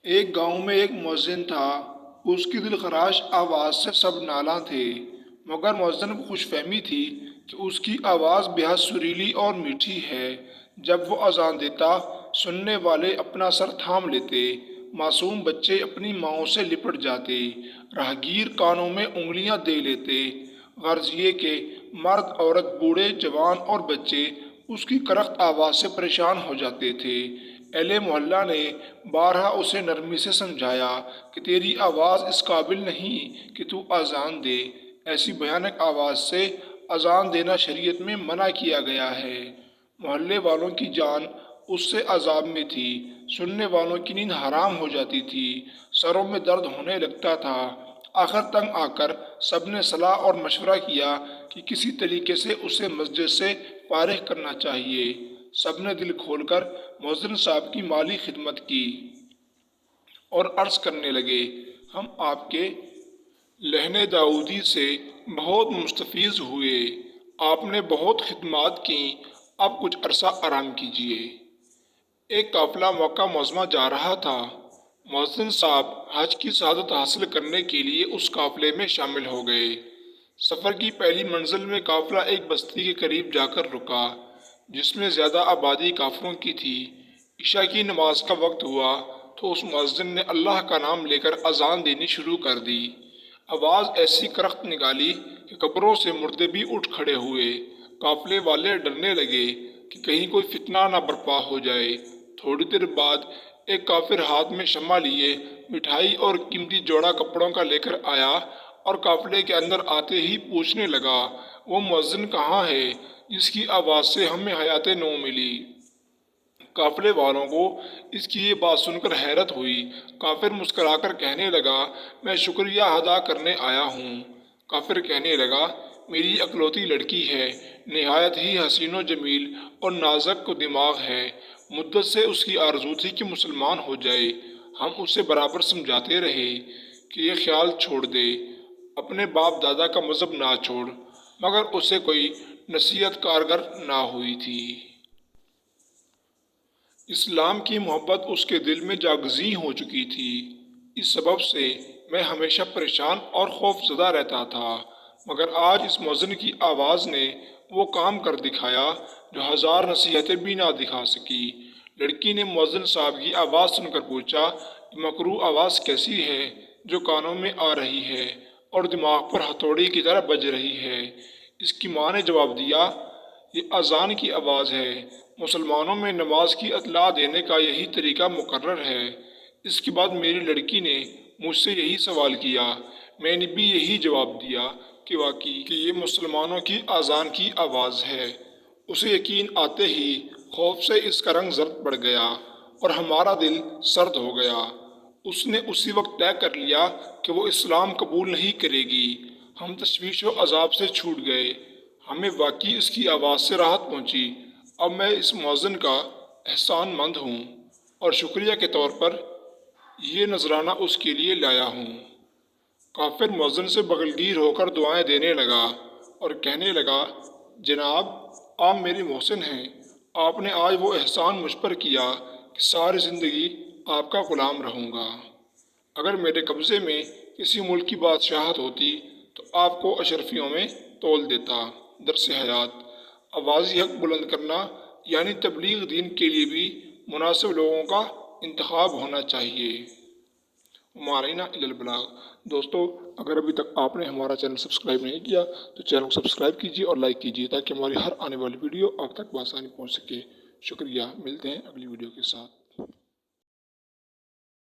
ایک گاؤں میں ایک مؤذن تھا۔ اس کی دلخراش آواز سے سب نالاں تھے، مگر مؤذن کو خوش فہمی تھی کہ اس کی آواز بے حد سریلی اور میٹھی ہے۔ جب وہ اذان دیتا، سننے والے اپنا سر تھام لیتے، معصوم بچے اپنی ماؤں سے لپٹ جاتے، راہگیر کانوں میں انگلیاں دے لیتے۔ غرض یہ کہ مرد، عورت، بوڑھے، جوان اور بچے اس کی کرخت آواز سے پریشان ہو جاتے تھے۔ اہل محلہ نے بارہا اسے نرمی سے سمجھایا کہ تیری آواز اس قابل نہیں کہ تو اذان دے۔ ایسی بھیانک آواز سے اذان دینا شریعت میں منع کیا گیا ہے۔ محلے والوں کی جان اس سے عذاب میں تھی، سننے والوں کی نیند حرام ہو جاتی تھی، سروں میں درد ہونے لگتا تھا۔ آخر تنگ آ کر سب نے صلاح اور مشورہ کیا کہ کسی طریقے سے اسے مسجد سے فارغ کرنا چاہیے۔ سب نے دل کھول کر مؤذن صاحب کی مالی خدمت کی اور عرض کرنے لگے، ہم آپ کے لحن داؤدی سے بہت مستفیض ہوئے، آپ نے بہت خدمات کیں، اب کچھ عرصہ آرام کیجیے۔ ایک قافلہ مکہ معظمہ جا رہا تھا۔ مؤذن صاحب حج کی سعادت حاصل کرنے کے لیے اس قافلے میں شامل ہو گئے۔ سفر کی پہلی منزل میں قافلہ ایک بستی کے قریب جا کر رکا، جس میں زیادہ آبادی کافروں کی تھی۔ عشاء کی نماز کا وقت ہوا تو اس مؤذن نے اللہ کا نام لے کر اذان دینی شروع کر دی۔ آواز ایسی کرخت نکالی کہ قبروں سے مردے بھی اٹھ کھڑے ہوئے۔ قافلے والے ڈرنے لگے کہ کہیں کوئی فتنہ نہ برپا ہو جائے۔ تھوڑی دیر بعد ایک کافر ہاتھ میں شمع لیے مٹھائی اور قیمتی جوڑا کپڑوں کا لے کر آیا اور قافلے کے اندر آتے ہی پوچھنے لگا، وہ مؤذن کہاں ہے جس کی آواز سے ہمیں حیات نو ملی؟ قافلے والوں کو اس کی یہ بات سن کر حیرت ہوئی۔ کافر مسکرا کر کہنے لگا، میں شکریہ ادا کرنے آیا ہوں۔ کافر کہنے لگا، میری اکلوتی لڑکی ہے، نہایت ہی حسین و جمیل اور نازک دماغ ہے، مدت سے اس کی آرزو تھی کہ مسلمان ہو جائے۔ ہم اسے برابر سمجھاتے رہے کہ یہ خیال چھوڑ دے، اپنے باپ دادا کا مذہب نہ چھوڑ، مگر اسے کوئی نصیحت کارگر نہ ہوئی تھی۔ اسلام کی محبت اس کے دل میں جاگزیں ہو چکی تھی۔ اس سبب سے میں ہمیشہ پریشان اور خوف زدہ رہتا تھا، مگر آج اس مؤذن کی آواز نے وہ کام کر دکھایا جو ہزار نصیحتیں بھی نہ دکھا سکی۔ لڑکی نے مؤذن صاحب کی آواز سن کر پوچھا، یہ مکروہ آواز کیسی ہے جو کانوں میں آ رہی ہے اور دماغ پر ہتھوڑی کی طرح بج رہی ہے؟ اس کی ماں نے جواب دیا، یہ اذان کی آواز ہے، مسلمانوں میں نماز کی اطلاع دینے کا یہی طریقہ مقرر ہے۔ اس کے بعد میری لڑکی نے مجھ سے یہی سوال کیا، میں نے بھی یہی جواب دیا کہ واقعی کہ یہ مسلمانوں کی اذان کی آواز ہے۔ اسے یقین آتے ہی خوف سے اس کا رنگ زرد پڑ گیا اور ہمارا دل سرد ہو گیا۔ اس نے اسی وقت طے کر لیا کہ وہ اسلام قبول نہیں کرے گی۔ ہم تشویش و عذاب سے چھوٹ گئے، ہمیں واقعی اس کی آواز سے راحت پہنچی۔ اب میں اس مؤذن کا احسان مند ہوں اور شکریہ کے طور پر یہ نذرانہ اس کے لیے لایا ہوں۔ کافر مؤذن سے بغلگیر ہو کر دعائیں دینے لگا اور کہنے لگا، جناب آپ میرے محسن ہیں، آپ نے آج وہ احسان مجھ پر کیا کہ ساری زندگی آپ کا غلام رہوں گا۔ اگر میرے قبضے میں کسی ملک کی بادشاہت ہوتی تو آپ کو اشرفیوں میں تول دیتا۔ درس حیات: آواز حق بلند کرنا یعنی تبلیغ دین کے لیے بھی مناسب لوگوں کا انتخاب ہونا چاہیے۔ مارئینہ الی البلاغ۔ دوستو، اگر ابھی تک آپ نے ہمارا چینل سبسکرائب نہیں کیا تو چینل کو سبسکرائب کیجیے اور لائک کیجیے تاکہ ہماری ہر آنے والی ویڈیو آپ تک بآسانی پہنچ سکے۔ شکریہ، ملتے ہیں اگلی ویڈیو کے ساتھ۔